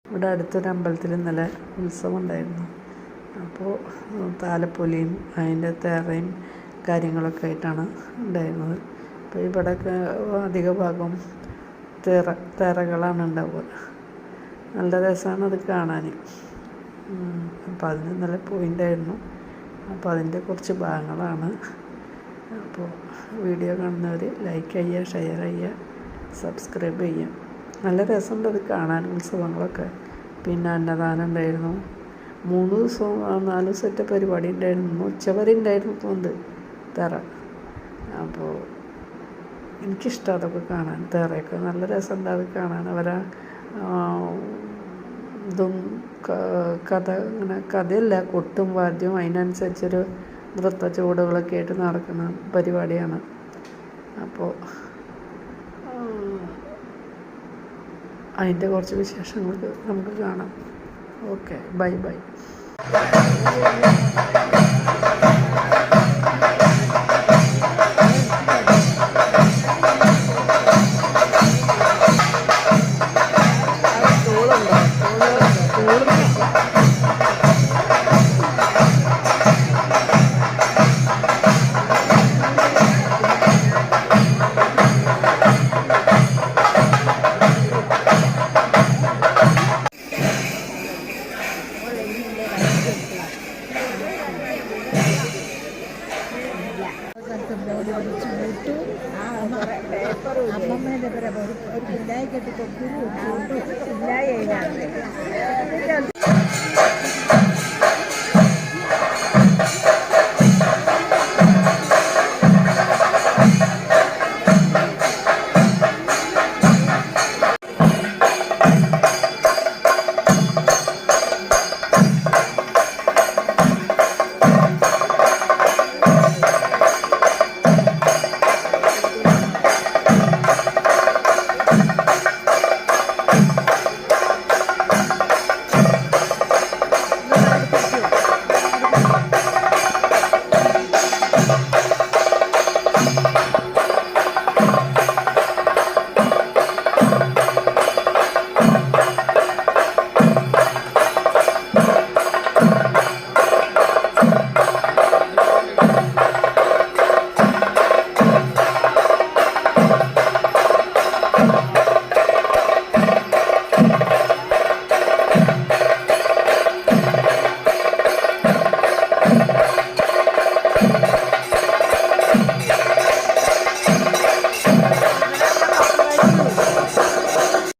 ഇവിടെ അടുത്തൊരു അമ്പലത്തിൽ ഇന്നലെ ഉത്സവം ഉണ്ടായിരുന്നു. അപ്പോൾ താലപ്പൊലിയും അതിൻ്റെ തേറയും കാര്യങ്ങളൊക്കെ ആയിട്ടാണ് ഉണ്ടായിരുന്നത്. അപ്പോൾ ഇവിടെയൊക്കെ അധിക ഭാഗം തേറകളാണ് ഉണ്ടാവുക. നല്ല രസമാണ് അത് കാണാൻ. അപ്പോൾ അതിന് ഇന്നലെ പോയിണ്ടായിരുന്നു. അപ്പോൾ അതിൻ്റെ കുറച്ച് ഭാഗങ്ങളാണ്. അപ്പോൾ വീഡിയോ കാണുന്നവർ ലൈക്ക് ചെയ്യുക, ഷെയർ ചെയ്യുക, സബ്സ്ക്രൈബ് ചെയ്യുക. നല്ല രസമുണ്ട് അത് കാണാൻ, ഉത്സവങ്ങളൊക്കെ. പിന്നെ അന്നദാനം ഉണ്ടായിരുന്നു. 3 ദിവസവും 4 ദിവസത്തെ പരിപാടി ഉണ്ടായിരുന്നു. ഉച്ചവരെ ഉണ്ടായിരുന്നു തോന്നുന്നത് തറ. അപ്പോൾ എനിക്കിഷ്ടം അതൊക്കെ കാണാൻ. തേറയൊക്കെ നല്ല രസമുണ്ട് അത് കാണാൻ. അവരെ ഇതും കഥ ഇങ്ങനെ കഥയല്ല, കൊട്ടും വാദ്യവും അതിനനുസരിച്ചൊരു നൃത്ത ചുവടുകളൊക്കെ ആയിട്ട് നടക്കുന്ന പരിപാടിയാണ്. അപ്പോൾ അതിൻ്റെ കുറച്ച് വിശേഷങ്ങൾ നമുക്ക് കാണാം. Okay, bye bye.